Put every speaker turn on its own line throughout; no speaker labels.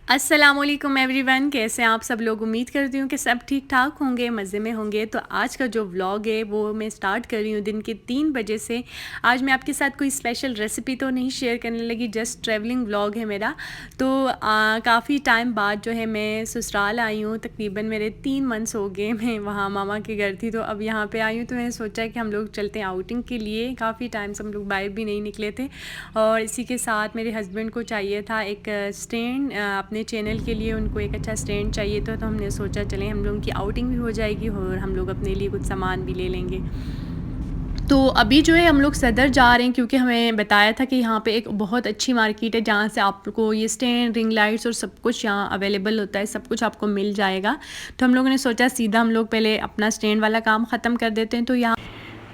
अस्सलामुअलैकुम एवरीवन, कैसे हैं आप सब लोग। उम्मीद करती हूँ कि सब ठीक ठाक होंगे, मज़े में होंगे। तो आज का जो व्लॉग है वो मैं स्टार्ट कर रही हूँ दिन के 3 बजे से। आज मैं आपके साथ कोई स्पेशल रेसिपी तो नहीं शेयर करने लगी, जस्ट ट्रैवलिंग व्लॉग है मेरा। तो काफ़ी टाइम बाद जो है मैं ससुराल आई हूँ। तकरीबन मेरे 3 मंथ्स हो गए मैं वहाँ मामा के घर थी, तो अब यहाँ पर आई हूँ। तो मैंने सोचा कि हम लोग चलते हैं आउटिंग के लिए। काफ़ी टाइम से हम लोग बाहर भी नहीं निकले थे, और इसी के साथ मेरे हस्बैंड को चाहिए था एक स्टैंड अपने चैनल के लिए। उनको एक अच्छा स्टैंड चाहिए था, तो हमने सोचा चलें हम लोगों की आउटिंग भी हो जाएगी और हम लोग अपने लिए कुछ सामान भी ले लेंगे। तो अभी जो है हम लोग सदर जा रहे हैं, क्योंकि हमें बताया था कि यहाँ पे एक बहुत अच्छी मार्केट है जहाँ से आपको ये स्टैंड, रिंग लाइट्स और सब कुछ यहाँ अवेलेबल होता है, सब कुछ आपको मिल जाएगा। तो हम लोगों ने सोचा सीधा हम लोग पहले अपना स्टैंड वाला काम ख़त्म कर देते हैं।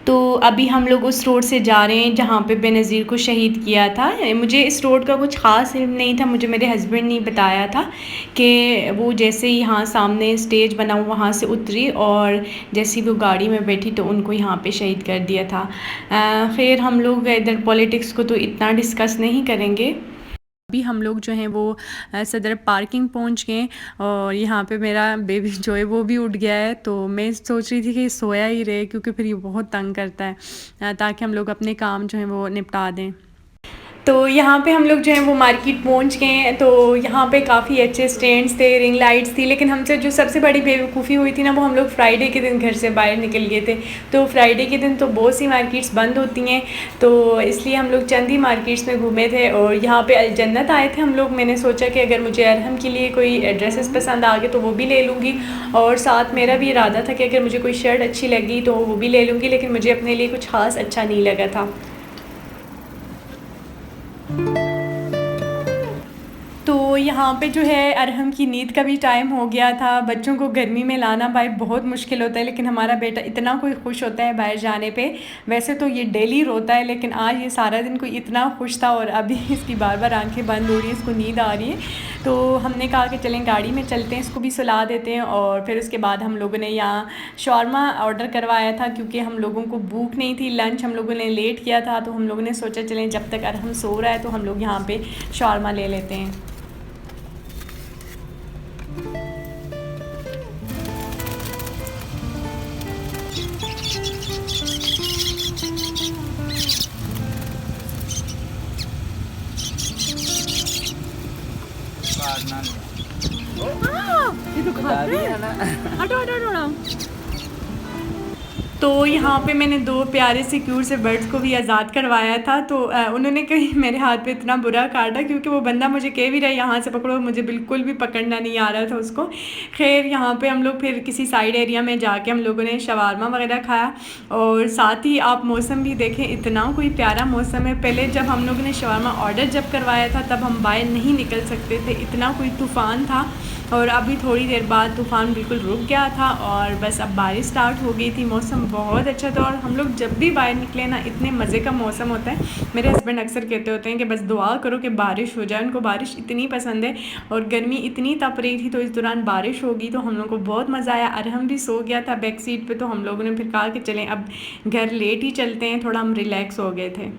तो अभी हम लोग उस रोड से जा रहे हैं जहाँ पे बेनज़ीर को शहीद किया था। मुझे इस रोड का कुछ ख़ास इल्म नहीं था, मुझे मेरे हस्बैंड ने बताया था कि वो जैसे ही यहाँ सामने स्टेज बना हुआ वहाँ से उतरी, और जैसे ही वो गाड़ी में बैठी तो उनको यहाँ पे शहीद कर दिया था। खैर हम लोग इधर पॉलिटिक्स को तो इतना डिस्कस नहीं करेंगे। अभी हम लोग जो हैं वो सदर पार्किंग पहुंच गए, और यहाँ पे मेरा बेबी जो है वो भी उठ गया है। तो मैं सोच रही थी कि सोया ही रहे, क्योंकि फिर ये बहुत तंग करता है, ताकि हम लोग अपने काम जो हैं वो निपटा दें। तो यहाँ पे हम लोग जो है वो मार्केट पहुँच गए हैं। तो यहाँ पे काफ़ी अच्छे स्टैंड्स थे, रिंग लाइट्स थी, लेकिन हमसे जो सबसे बड़ी बेवकूफ़ी हुई थी ना, वो हम लोग फ्राइडे के दिन घर से बाहर निकल गए थे। तो फ्राइडे के दिन तो बहुत सी मार्केट्स बंद होती हैं, तो इसलिए हम लोग चंद ही मार्केट्स में घूमे थे। और यहाँ पे अल जन्नत आए थे हम लोग। मैंने सोचा कि अगर मुझे अरहम के लिए कोई ड्रेसेस पसंद आ गए तो वो भी ले लूँगी, और साथ मेरा भी इरादा था कि अगर मुझे कोई शर्ट अच्छी लगी तो वो भी ले लूँगी, लेकिन मुझे अपने लिए कुछ ख़ास अच्छा नहीं लगा था। तो यहाँ पे जो है अरहम की नींद का भी टाइम हो गया था। बच्चों को गर्मी में लाना बाहर बहुत मुश्किल होता है, लेकिन हमारा बेटा इतना कोई खुश होता है बाहर जाने पे। वैसे तो ये डेली रोता है, लेकिन आज ये सारा दिन कोई इतना खुश था, और अभी इसकी बार बार आंखें बंद हो रही हैं, इसको नींद आ रही है। तो हमने कहा कि चलें गाड़ी में चलते हैं, इसको भी सुला देते हैं। और फिर उसके बाद हम लोगों ने यहाँ शॉर्मा ऑर्डर करवाया था, क्योंकि हम लोगों को भूख नहीं थी। लंच हम लोगों ने लेट किया था, तो हम लोगों ने सोचा चलें जब तक अरहम सो रहा है तो हम लोग यहाँ पे शॉर्मा ले लेते हैं। ये तो खाते हैं। हटो हटो हटो हटो। तो यहाँ पे मैंने 2 प्यारे से क्यूट से बर्ड्स को भी आज़ाद करवाया था। तो उन्होंने कहीं मेरे हाथ पे इतना बुरा काटा, क्योंकि वो बंदा मुझे कह भी रहा है यहाँ से पकड़ो, मुझे बिल्कुल भी पकड़ना नहीं आ रहा था उसको। खैर यहाँ पे हम लोग फिर किसी साइड एरिया में जाके हम लोगों ने शवारमा वगैरह खाया, और साथ ही आप मौसम भी देखें, इतना कोई प्यारा मौसम है। पहले जब हम लोगों ने शवारमा ऑर्डर जब करवाया था तब हम बाहर नहीं निकल सकते थे, इतना कोई तूफ़ान था। और अभी थोड़ी देर बाद तूफ़ान बिल्कुल रुक गया था, और बस अब बारिश स्टार्ट हो गई थी। मौसम बहुत अच्छा था, और हम लोग जब भी बाहर निकले ना, इतने मज़े का मौसम होता है। मेरे हस्बैंड अक्सर कहते होते हैं कि बस दुआ करो कि बारिश हो जाए, उनको बारिश इतनी पसंद है। और गर्मी इतनी तप रही थी, तो इस दौरान बारिश होगी तो हम लोग को बहुत मज़ा आया। अरहम भी सो गया था बैक सीट पे, तो हम लोगों ने फिर कहा कि चलें अब घर लेट ही चलते हैं, थोड़ा हम रिलैक्स हो गए थे।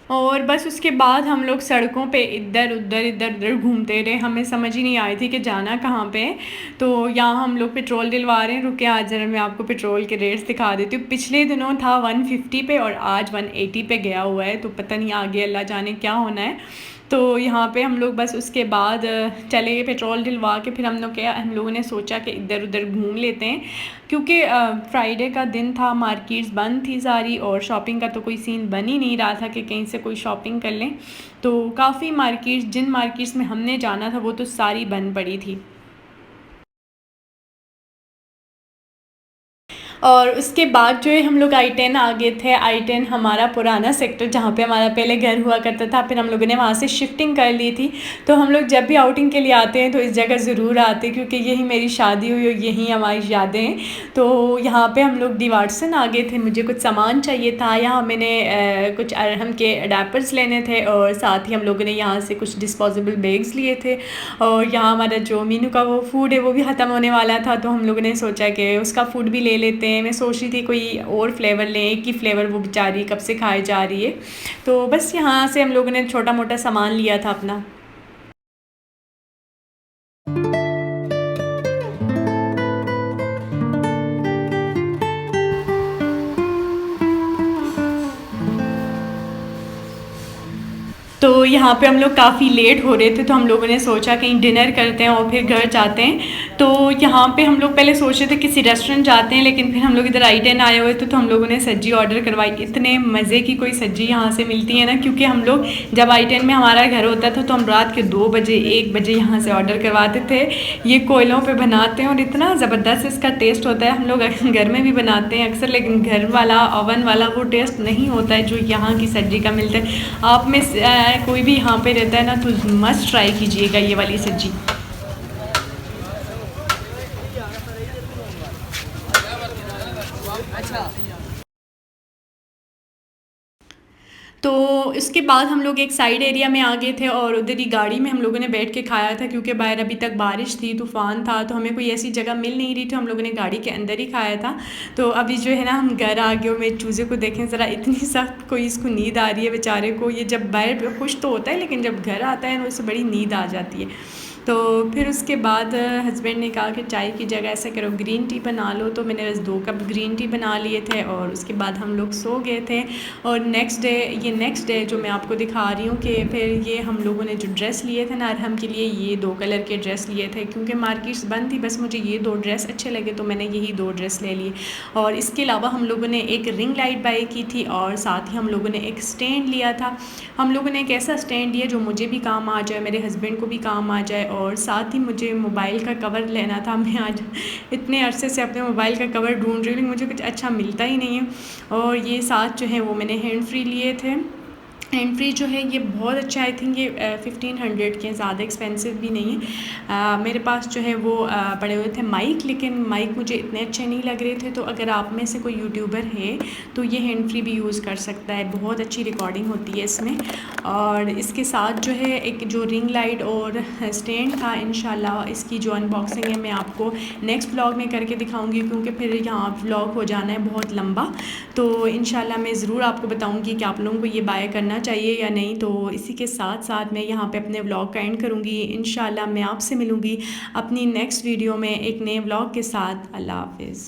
और बस उसके बाद हम लोग सड़कों पे इधर उधर घूमते रहे, हमें समझ ही नहीं आई थी कि जाना कहाँ पे है। तो यहाँ हम लोग पेट्रोल डलवा रहे हैं। रुके आज ज़रा मैं आपको पेट्रोल के रेट्स दिखा देती हूँ। पिछले दिनों था 150 पे, और आज 180 पे गया हुआ है। तो पता नहीं आगे अल्लाह जाने क्या होना है। तो यहाँ पे हम लोग बस उसके बाद चले गए पेट्रोल डलवा के। फिर हम लोगों ने सोचा कि इधर उधर घूम लेते हैं, क्योंकि फ्राइडे का दिन था, मार्केट्स बंद थी सारी, और शॉपिंग का तो कोई सीन बन ही नहीं रहा था कि कहीं से कोई शॉपिंग कर लें। तो काफ़ी मार्केट्स, जिन मार्केट्स में हमने जाना था वो तो सारी बंद पड़ी थी। और उसके बाद जो है हम लोग I-10 आ गए थे। I-10 हमारा पुराना सेक्टर जहाँ पे हमारा पहले घर हुआ करता था, फिर हम लोगों ने वहाँ से शिफ्टिंग कर ली थी। तो हम लोग जब भी आउटिंग के लिए आते हैं तो इस जगह ज़रूर आते हैं, क्योंकि यही मेरी शादी हुई और यही हमारी यादें हैं। तो यहाँ पे हम लोग डी वाटसन आ गए थे। मुझे कुछ सामान चाहिए था। यहाँ मैंने कुछ अरहम के अडैपर्स लेने थे और साथ ही हम लोगों ने यहाँ से कुछ डिस्पोजेबल बैग्स लिए थे। और यहाँ हमारा जो मीनू का वो फूड है वो भी ख़त्म होने वाला था, तो हम लोगों ने सोचा कि उसका फ़ूड भी ले लेते हैं। मैं सोच रही थी कोई और फ्लेवर लें, एक ही फ्लेवर वो बेचारी कब से खाई जा रही है। तो बस यहाँ से हम लोगों ने छोटा मोटा सामान लिया था अपना। तो यहाँ पे हम लोग काफ़ी लेट हो रहे थे, तो हम लोगों ने सोचा कहीं डिनर करते हैं और फिर घर जाते हैं। तो यहाँ पे हम लोग पहले सोच रहे थे किसी रेस्टोरेंट जाते हैं, लेकिन फिर हम लोग इधर I-10 आए हुए थे, तो हम लोगों ने सब्जी ऑर्डर करवाई। इतने मज़े की कोई सब्जी यहाँ से मिलती है ना, क्योंकि हम लोग जब I-10 में हमारा घर होता था तो हम रात के 2 बजे 1 बजे यहाँ से ऑर्डर करवाते थे। ये कोयलों पर बनाते हैं और इतना ज़बरदस्त इसका टेस्ट होता है। हम लोग घर में भी बनाते हैं अक्सर, लेकिन घर वाला ओवन वाला वो टेस्ट नहीं होता है जो यहाँ की सब्जी का मिलता है। आप में कोई भी यहाँ पे रहता है ना तो मस्ट ट्राई कीजिएगा ये वाली सब्जी। तो इसके बाद हम लोग एक साइड एरिया में आ गए थे और उधर ही गाड़ी में हम लोगों ने बैठ के खाया था, क्योंकि बाहर अभी तक बारिश थी, तूफ़ान था, तो हमें कोई ऐसी जगह मिल नहीं रही थी। हम लोगों ने गाड़ी के अंदर ही खाया था। तो अभी जो है ना हम घर आ गए और मेरे चूज़े को देखें ज़रा, इतनी सख्त कोई इसको नींद आ रही है बेचारे को। ये जब बाहर खुश तो होता है, लेकिन जब घर आता है ना उसे बड़ी नींद आ जाती है। तो फिर उसके बाद हस्बैंड ने कहा कि चाय की जगह ऐसा करो ग्रीन टी बना लो, तो मैंने बस 2 कप ग्रीन टी बना लिए थे और उसके बाद हम लोग सो गए थे। और नेक्स्ट डे जो मैं आपको दिखा रही हूँ कि फिर ये हम लोगों ने जो ड्रेस लिए थे ना अरहम के लिए, ये 2 कलर के ड्रेस लिए थे, क्योंकि मार्केट्स बंद थी। बस मुझे ये 2 ड्रेस अच्छे लगे तो मैंने यही 2 ड्रेस ले लिए। और इसके अलावा हम लोगों ने एक रिंग लाइट बाई की थी और साथ ही हम लोगों ने एक स्टैंड लिया था। हम लोगों ने एक ऐसा स्टैंड लिया जो मुझे भी काम आ जाए, मेरे हस्बैंड को भी काम आ जाए, और साथ ही मुझे मोबाइल का कवर लेना था। मैं आज इतने अरसे से अपने मोबाइल का कवर ढूंढ रही हूँ, लेकिन मुझे कुछ अच्छा मिलता ही नहीं है। और ये साथ जो है वो मैंने हैंड फ्री लिए थे। हैंड फ्री जो है ये बहुत अच्छा, आई थिंक ये 1500 के, ज़्यादा एक्सपेंसिव भी नहीं है। मेरे पास जो है वो पड़े हुए थे माइक, लेकिन माइक मुझे इतने अच्छे नहीं लग रहे थे। तो अगर आप में से कोई यूट्यूबर है तो ये हैंड फ्री भी यूज़ कर सकता है, बहुत अच्छी रिकॉर्डिंग होती है इसमें। और इसके साथ जो है एक जो रिंग लाइट और स्टैंड था, इंशाल्लाह इसकी जो अनबॉक्सिंग है मैं आपको नेक्स्ट व्लॉग में करके दिखाऊंगी, क्योंकि फिर यहाँ व्लॉग हो जाना है बहुत लंबा। तो इंशाल्लाह मैं ज़रूर आपको बताऊंगी कि आप लोगों को ये बाय करना चाहिए या नहीं। तो इसी के साथ साथ मैं यहाँ पे अपने व्लॉग का एंड करूँगी। इंशाल्लाह मैं आपसे मिलूँगी अपनी नेक्स्ट वीडियो में एक नए व्लॉग के साथ। अल्लाह हाफ़िज़।